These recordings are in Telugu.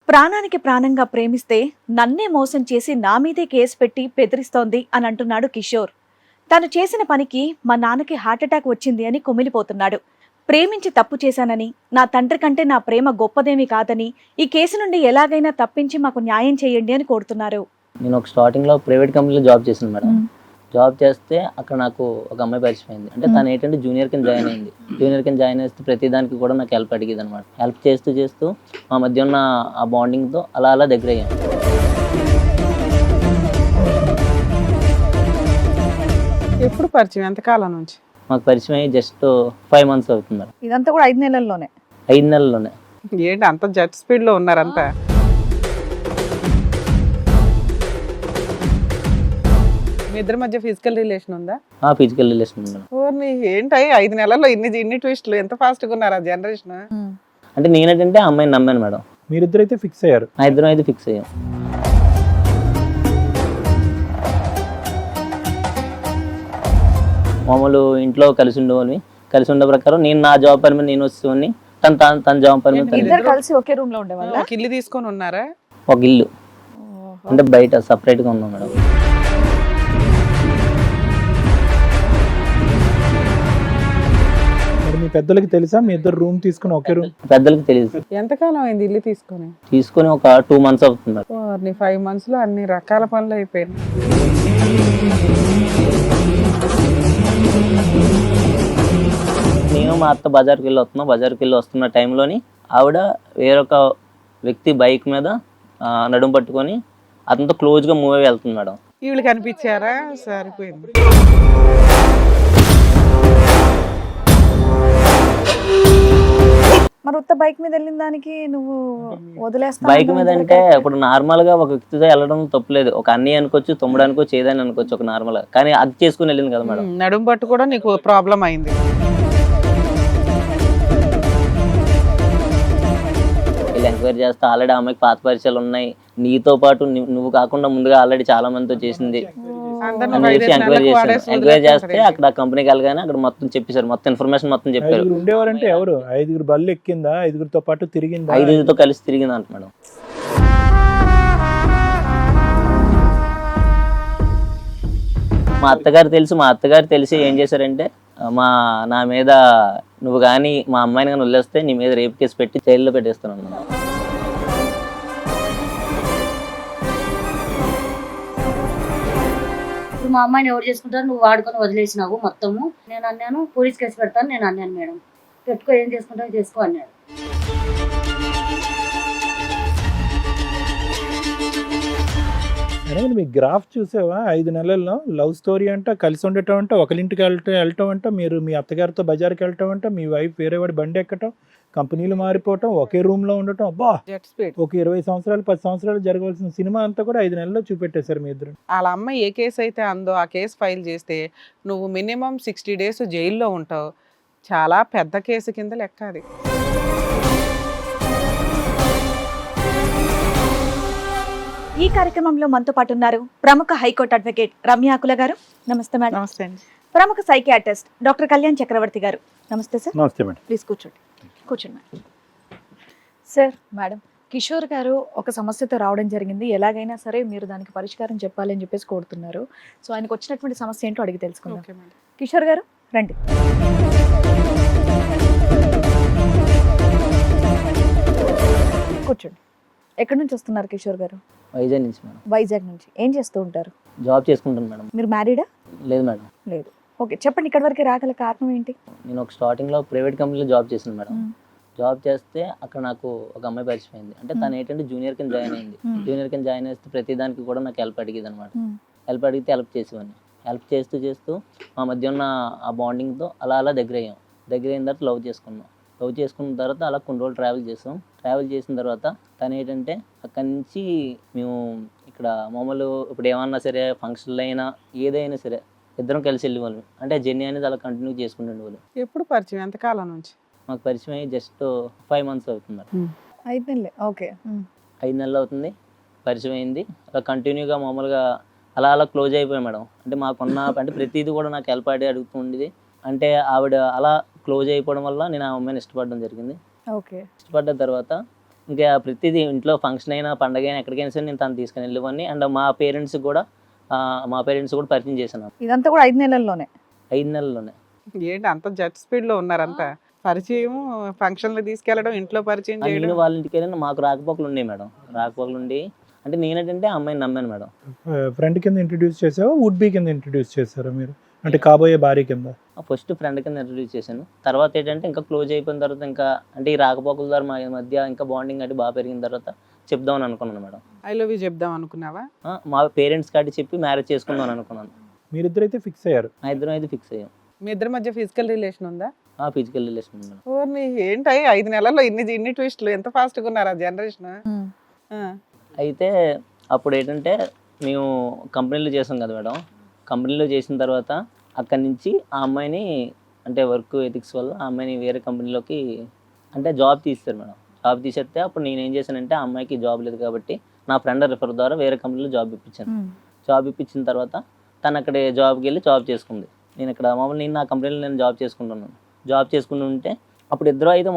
ప్రాణానికి ప్రాణంగా ప్రేమిస్తే నన్నే మోసం చేసి నా మీదే కేసు పెట్టి బెదిరిస్తోంది అని అంటున్నాడు కిషోర్. తను చేసిన పనికి మా నాన్నకి హార్ట్అటాక్ వచ్చింది అని కుమిలిపోతున్నాడు. ప్రేమించి తప్పు చేశానని, నా తండ్రి కంటే నా ప్రేమ గొప్పదేమీ కాదని, ఈ కేసు నుండి ఎలాగైనా తప్పించి మాకు న్యాయం చేయండి అని కోరుతున్నారు. నేను ఒక స్టార్టింగ్ లో ప్రైవేట్ కంపెనీలో జాబ్ చేశాను మేడం. జాబ్ చేస్తే అక్కడ నాకు ఒక అమ్మాయి పరిచయం అయింది. అంటే తను ఏంటంటే జూనియర్ కింద జాయిన్ అయింది. జూనియర్ కింద జాయిన్ చేస్తే ప్రతి దానికి కూడా నాకు హెల్ప్ అడిగేది అనమాట. హెల్ప్ చేస్తూ చేస్తూ మా మధ్య ఉన్న ఆ బాండింగ్ తో అలా అలా దగ్గర అయ్యాం. ఎప్పుడు పరిచయం? ఎంతకాలం నుంచి? మాకు పరిచయం అయ్యి జస్ట్ 5 months అవుతుంది మేడం. ఇదంతా కూడా 5 నెలల్లోనే. 5 నెలల్లోనే. ఏంటి అంత జెట్ స్పీడ్ లో ఉన్నారంతా? మీ ఇద్దరి మధ్య ఫిజికల్ రిలేషన్ ఉందా? Physical relation madam. ఓర్ని ఏంటి 5 నెలల్లో ఇన్ని ట్విస్టులు, ఎంత ఫాస్ట్ గా ఉన్నారు ఆ జనరేషన్. అంటే నేనేంటంటే ఆ అమ్మాయిని నమ్మాను మేడం. మీరిద్దరైతే ఫిక్స్ అయ్యారు? మా ఇద్దరం అయితే ఫిక్స్ అయ్యాం. మామూలు ఇంట్లో కలిసి ఉండేవాళ్ళని. కలిసి ఉండే ప్రకారం నేను నా జాబ్ పని మీద నేను వచ్చేవాడిని, తన జాబ్ పని మీద ఇద్దరు కలిసి ఒకే రూమ్ లో ఉండేవాళ్ళ? ఒక ఇల్లు తీసుకొని ఉన్నారా? ఒక ఇల్లు అంటే బయట సపరేట్ గా ఉన్నాం మేడం. మరి మీ పెద్దలకి తెలుసా మీ ఇద్దరు రూమ్ తీసుకుని ఒకే రూమ్? పెద్దలకి తెలియదు. ఎంతకాలం అయింది ఇల్లు తీసుకొని? తీసుకొని ఒక 2 months అవుతుంది మేడం. ఓర్ని 5 months లో అన్ని రకాల పనులు అయిపోయినాయి. నేను మా అత్త బజార్కి వెళ్ళి వస్తున్న టైంలోని ఆవిడ వేరొక వ్యక్తి బైక్ మీద నడుము పట్టుకొని అతనితో క్లోజ్గా మూవ్ అయ్యి వెళ్తుంది మేడం. వీళ్ళు కనిపించారా? సరిపోయింది. మరి ఉత్త బైక్ మీద వెళ్ళిన దానికి నువ్వు వదిలేస్తా? బైక్ మీద అంటే ఇప్పుడు నార్మల్ గా ఒక వ్యక్తితో వెళ్ళడం తప్పులేదు. ఒక అన్నయ్య అనుకోవచ్చు, తమ్ముడు అనుకోవచ్చు, ఏదైనా అనుకోవచ్చు ఒక నార్మల్ గా. కానీ అది చేసుకుని వెళ్ళింది కదా మేడం. నడుము పట్టు కూడా నీకు ప్రాబ్లం అయింది. వీళ్ళు ఎంక్వైరీ చేస్తే ఆల్రెడీ అమ్మాయికి పాత పరిచయాలు ఉన్నాయి, నీతో పాటు నువ్వు కాకుండా ముందుగా ఆల్రెడీ చాలా మందితో చేసింది ఎంక్వైరీ చేస్తే అక్కడ కంపెనీకి వెళ్ళగానే అక్కడ మొత్తం చెప్పేశారు, మొత్తం ఇన్ఫర్మేషన్ మొత్తం చెప్పారు. ఉండేవారంటే ఎవరు? 5 బళ్ళు ఎక్కిందా? 5తో పాటు తిరిగిందా? 5తో కలిసి తిరిగింది అంట మేడం. మా అత్తగారు తెలిసి ఏం చేశారంటే నా మీద నువ్వు కానీ మా అమ్మాయిని కానీ వదిలేస్తే నీ మీద రేప్ కేసు పెట్టి జైల్లో పెట్టేస్తాను. మా అమ్మాయిని ఎవరు చేసుకుంటారు, నువ్వు వాడుకొని వదిలేసినావు మొత్తము. నేను అన్నాను పోలీస్ కేసు పెడతాను, నేను అన్నాను మేడం. పెట్టుకో, ఏం చేసుకుంటావు చేసుకో అన్నాడు. అరే మీ గ్రాఫ్ చూసావా? 5 నెలల్లో లవ్ స్టోరీ అంట, కలిసి ఉండటం అంట, ఒకరింటికి వెళ్ళటం అంట, మీరు మీ అత్తగారితో బజార్కి వెళ్ళటం అంట, మీ వైఫ్ వేరే వాడి బండి ఎక్కటం, కంపెనీలు మారిపోవటం, ఒకే రూమ్ లో ఉండటం. అబ్బా, జెట్ స్పీడ్. ఒక 20 సంవత్సరాలు 10 సంవత్సరాలు జరగవలసిన సినిమా అంతా కూడా 5 నెలల్లో చూపెట్టేశారు మీ ఇద్దరు. వాళ్ళ అమ్మ ఏ కేసు అయితే అందో ఆ కేసు ఫైల్ చేస్తే నువ్వు మినిమం 60 days జైల్లో ఉంటావు. చాలా పెద్ద కేసు కింద లెక్క అది. ఈ కార్యక్రమంలో మనతో పాటు ఉన్నారు ప్రముఖ హైకోర్టు అడ్వకేట్ రమ్యాకుల గారు. నమస్తే మేడం. నమస్తే అండి. ప్రముఖ సైకియాట్రిస్ట్ డాక్టర్ కళ్యాణ్ చక్రవర్తి గారు. నమస్తే సార్. నమస్తే మేడం. ప్లీజ్ కూర్చోండి. మేడం. సార్, మేడం కిషోర్ గారు ఒక సమస్యతో రావడం జరిగింది. ఎలాగైనా సరే మీరు దానికి పరిష్కారం చెప్పాలి అని చెప్పేసి కోరుతున్నారు. సో ఆయనకు వచ్చినటువంటి సమస్య ఏంటో అడిగి తెలుసుకుందాం. Okay madam. కిషోర్ గారు రండి. కూర్చోండి. ఎక్కడి నుంచి వస్తున్నారు కిషోర్ గారు? వైజాగ్ నుంచి మేడం. వైజాగ్ నుంచి. ఏం చేస్తూ ఉంటారు? జాబ్ చేసుకుంటాను మేడం. మీరు మ్యారీడా? లేదు మేడం. లేదు. ఓకే, చెప్పండి. ఇక్కడి వరకు రాగల కారణం ఏంటి? నేను ఒక స్టార్టింగ్ లో ప్రైవేట్ కంపెనీలో జాబ్ చేశాను మేడం. జాబ్ చేస్తే అక్కడ నాకు ఒక అమ్మాయి పరిచయం అయింది. అంటే తను ఏంటంటే జూనియర్ కింద జాయిన్ అయింది. జూనియర్ కింద జాయిన్ చేస్తే ప్రతి దానికి కూడా నాకు హెల్ప్ అడిగేది అనమాట. హెల్ప్ అడిగితే హెల్ప్ చేసేవాడిని. హెల్ప్ చేస్తూ మా మధ్య ఉన్న ఆ బాండింగ్ తో అలా అలా దగ్గర అయ్యాం. దగ్గర అయిన తర్వాత లవ్ చేసుకున్న తర్వాత అలా కొన్ని రోజులు ట్రావెల్ చేసిన తర్వాత తను ఏంటంటే అక్కడి నుంచి మేము ఇక్కడ మామూలు ఇప్పుడు ఏమన్నా సరే ఫంక్షన్లు అయినా ఏదైనా సరే ఇద్దరం కలిసి వెళ్ళేవాళ్ళం. అంటే జర్నీ అనేది అలా కంటిన్యూ చేసుకుంటుండేవాళ్ళు. ఎప్పుడు పరిచయం? ఎంతకాలం నుంచి? మాకు పరిచయం అయ్యి జస్ట్ 5 months అవుతుంది. 5 నెలలే. ఓకే, 5 నెలలు అవుతుంది పరిచయం అయింది. అలా కంటిన్యూగా మామూలుగా అలా అలా క్లోజ్ అయిపోయాం మేడం. అంటే మాకున్న అంటే ప్రతిదీ కూడా నాకు హెల్ప్ అడుగుతూ ఉండేది. అంటే ఆవిడ అలా క్లోజ్ అయిపోవడం వల్ల నేను ఆ అమ్మాయిని ఇష్టపడడం జరిగింది. ఓకే. ఇష్టపడ్డ తర్వాత ఇంకా ప్రతిదీ ఇంట్లో ఫంక్షన్ అయినా పండగ అయినా ఎక్కడికైనా సరే నేను తను తీసుకుని వెళ్ళేవాడిని. అండ్ మా పేరెంట్స్ కూడా పరిచయం చేశాను ఇదంతా కూడా 5 నెలల్లోనే. 5 నెలల్లోనే. ఏంటి అంత జెట్ స్పీడ్ లో ఉన్నారంతా? పరిచయం, ఫంక్షన్లు తీసుకెళ్ళడం, ఇంట్లో పరిచయం నేను చేయడం. వాళ్ళ ఇంటికి వెళ్ళిన మాకు రాకపోకలు ఉండేవి మేడం. రాకపోకలు ఉండి అంటే నేనేంటంటే ఆ అమ్మాయిని నమ్మాను మేడం. ఫ్రెండ్ కింద ఇంట్రడ్యూస్ చేసావా, వుడ్ బీ కింద ఇంట్రడ్యూస్ చేశారా మీరు, అంటే కాబోయే భార్య కింద? ఫస్ట్ ఫ్రెండ్ కింద ఇంట్రడ్యూస్ చేశాను. తర్వాత ఏంటంటే ఇంకా క్లోజ్ అయిపోయిన తర్వాత ఇంకా అంటే ఈ రాకపోకల ద్వారా మా మధ్య ఇంకా బాండింగ్ అంటే బాగా పెరిగిన తర్వాత చెప్దామని అనుకున్నాను మేడం. ఐ లవ్ యూ చెప్దాం అనుకున్నావా? మా పేరెంట్స్ కాడి చెప్పి మ్యారేజ్ చేసుకుందాం అనుకున్నాను. మీరిద్దరైతే ఫిక్స్ అయ్యారు? మా ఇద్దరం అయితే ఫిక్స్ అయ్యాం. మీ ఇద్దరి మధ్య ఫిజికల్ రిలేషన్ ఉందా? ఫిజికల్ రిలేషన్ ఉంది మేడం. ఓర్ని ఏంటి 5 నెలల్లో ఇన్ని ట్విస్టులు, ఎంత ఫాస్ట్ గా ఉన్నారు ఆ జనరేషన్. అయితే అప్పుడు ఏంటంటే మేము కంపెనీలో చేసాం కదా మేడం. కంపెనీలో చేసిన తర్వాత అక్కడి నుంచి ఆ అమ్మాయిని అంటే వర్క్ ఎథిక్స్ వల్ల ఆ అమ్మాయిని వేరే కంపెనీలోకి అంటే జాబ్ తీస్తారు మేడం. జాబ్ తీసేస్తే అప్పుడు నేను ఏం చేశానంటే ఆ అమ్మాయికి జాబ్ లేదు కాబట్టి నా ఫ్రెండ్ రిఫర్ ద్వారా వేరే కంపెనీలో జాబ్ ఇప్పించాను. జాబ్ ఇప్పించిన తర్వాత తను అక్కడ జాబ్కి వెళ్ళి జాబ్ చేసుకుంది. నేను ఇక్కడ నేను నా కంపెనీలో నేను జాబ్ చేసుకుంటున్నాను. జాబ్ చేసుకుంటుంటే అప్పుడు ఇద్దరు అయితే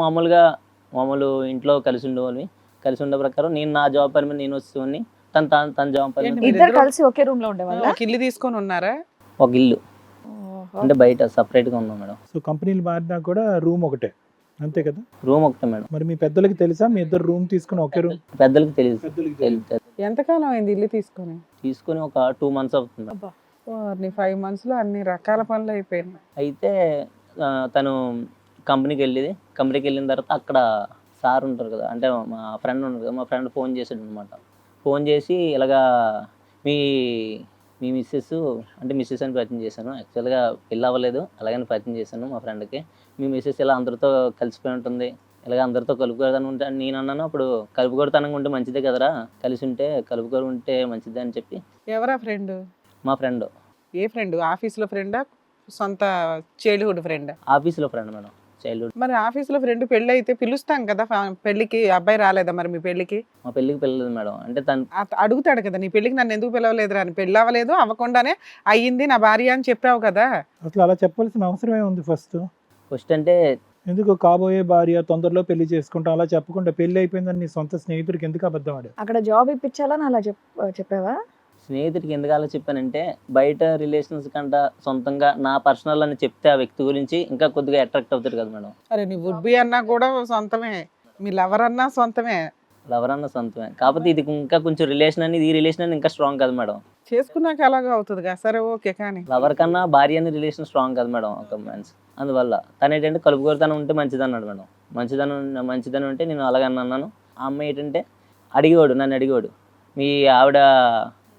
మామూలు ఇంట్లో కలిసి ఉండేవాళ్ళని. కలిసి ఉండే ప్రకారం నేను నా జాబ్ పని మీద నేను వచ్చేవాడిని, తన జాబ్ పని మీద. ఇద్దరు కలిసి ఒకే రూమ్ లో ఉండేవాళ్ళ? ఒక ఇల్లు తీసుకొని ఉన్నారా? ఒక ఇల్లు అంటే బయట సపరేట్గా ఉన్నాం మేడం. సో కంపెనీలు మారినా కూడా రూమ్ ఒకటే, అంతే కదా? రూమ్ ఒకటే మేడం. మరి మీ పెద్దలకి తెలుసా మీ ఇద్దరు రూమ్ తీసుకుని ఒకే రూమ్? పెద్దలకి తెలియదు. ఎంతకాలం అయింది ఇల్లు తీసుకొని? ఒక 2 months అవుతుంది మేడం. 5 months లో అన్ని రకాల పనులు అయిపోయినాయి. అయితే తను కంపెనీకి వెళ్ళిన తర్వాత అక్కడ సార్ ఉంటారు కదా, అంటే మా ఫ్రెండ్ ఉంటారు కదా, మా ఫ్రెండ్ ఫోన్ చేసాడు అనమాట. ఫోన్ చేసి ఇలాగా మీ మిస్సెస్ అంటే మిస్సెస్ అని పరిచయం చేశాను. యాక్చువల్గా పెళ్ళి అవ్వలేదు, అలాగని పరిచయం చేశాను మా ఫ్రెండ్కి. మీ మిస్సెస్ ఇలా అందరితో కలిసిపోయి ఉంటుంది, ఇలాగ అందరితో కలుపుకోవడం ఉంటే నేను అన్నాను. అప్పుడు కలుపుకోవడానికి ఉంటే మంచిదే కదరా, కలిసి ఉంటే కలుపుకొని ఉంటే మంచిదే అని చెప్పి. ఎవరా ఫ్రెండ్? మా ఫ్రెండ్. ఏ ఫ్రెండ్? ఆఫీస్లో ఫ్రెండా, సొంత చైల్డ్హుడ్ ఫ్రెండ్? ఆఫీస్లో ఫ్రెండ్ మేడం, చైల్డ్హుడ్. మరి ఆఫీస్లో ఫ్రెండ్ పెళ్ళి అయితే పిలుస్తాం కదా పెళ్ళికి. అబ్బాయి రాలేదా మరి మీ పెళ్ళికి? మా పెళ్ళికి పిల్లలేదు మేడం. అంటే తను అడుగుతాడు కదా, నీ పెళ్ళికి నన్ను ఎందుకు పిలవలేదురా అని. పెళ్ళి అవ్వలేదు, అవ్వకుండానే అయ్యింది నా భార్య అని చెప్పావు కదా. అసలు అలా చెప్పాల్సిన అవసరమే ఉంది? ఫస్ట్ అంటే ఎందుకు కాబోయే భార్య తొందరలో పెళ్లి చేసుకుంటాం అలా చెప్పకుండా పెళ్లి అయిపోయిందని నీ సొంత స్నేహితుడికి ఎందుకు అబద్ధం ఆడావు? అక్కడ జాబ్ ఇప్పించాలని అలా చెప్పావా? స్నేహితుడికి ఎందుకు అలా చెప్పానంటే బయట రిలేషన్స్ కంటే సొంతంగా నా పర్సనల్ అని చెప్తే ఆ వ్యక్తి గురించి ఇంకా కొద్దిగా అట్రాక్ట్ అవుతాడు కదా మేడం. అరే నీ వుడ్ బి అన్నా కూడా సొంతమే, మీ లవర్ అన్నా సొంతమే. లవర్ అన్న సొంతమే, కాకపోతే ఇది ఇంకా కొంచెం రిలేషన్ అనేది, ఈ రిలేషన్ అనేది ఇంకా స్ట్రాంగ్ కదా మేడం. చేసుకున్నాక అలాగా అవుతుంది కదా. సరే ఓకే, కానీ లవర్ కన్నా భార్య అనే రిలేషన్ స్ట్రాంగ్ కదా మేడం ఒక మనిషి. అందువల్ల తను ఏంటంటే కలుపుకోరుతనం ఉంటే మంచిది అన్నాడు మేడం. మంచిదని ఉంటే నేను అలాగే అన్నాను. ఆ అమ్మాయి ఏంటంటే నన్ను అడిగాడు మీ ఆవిడ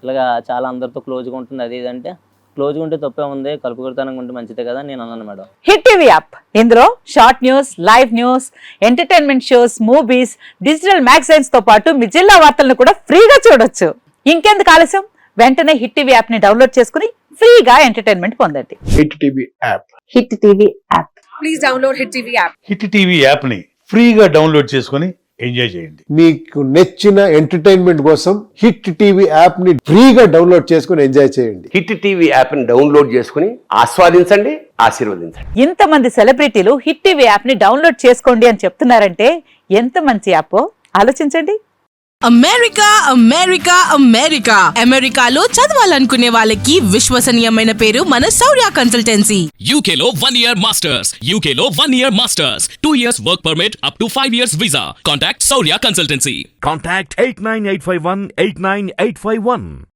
ఇలాగా చాలా అందరితో క్లోజ్గా ఉంటుంది అది ఇదంటే, క్లోజ్గా ఉంటే తప్పే ఉంది, కలుపుకోరుతనంగా ఉంటే మంచిదే కదా నేను అన్నాను మేడం. హిట్ టీవీ యాప్ ఇందులో short news, live news, entertainment shows, movies, digital magazines తో పాటు మీ జిల్లా వార్తలను కూడా ఫ్రీగా చూడొచ్చు. ఇంకెందుకు ఆలస్యం, వెంటనే హిట్ టీవీ యాప్ ని డౌన్లోడ్ చేసుకుని ఫ్రీగా ఎంటర్టైన్మెంట్ పొందండి. Hit TV app. Hit TV app. Please download hit TV app. Hit TV app ని ఫ్రీగా డౌన్లోడ్ చేసుకొని ఎంజాయ్ చేయండి. మీకు నచ్చిన ఎంటర్టైన్మెంట్ కోసం హిట్ టీవీ యాప్ ని ఫ్రీగా డౌన్లోడ్ చేసుకొని ఎంజాయ్ చేయండి. హిట్ టీవీ యాప్ ని డౌన్లోడ్ చేసుకుని ఆస్వాదించండి, ఆశీర్వదించండి. ఇంతమంది సెలబ్రిటీలు హిట్ టీవీ యాప్ ని డౌన్లోడ్ చేసుకోండి అని చెప్తున్నారంటే ఎంత మంచి యాప్ ఆలోచించండి. అమెరికా అమెరికా అమెరికా అమెరికాలో చదవాలనుకునే వాళ్ళకి విశ్వసనీయమైన పేరు మన శౌర్య కన్సల్టెన్సీ. UK లో 1 year masters. UK లో 1 year masters. 2 years work permit up to 5 years visa. Contact Saurya Consultancy. Contact 89851 89851.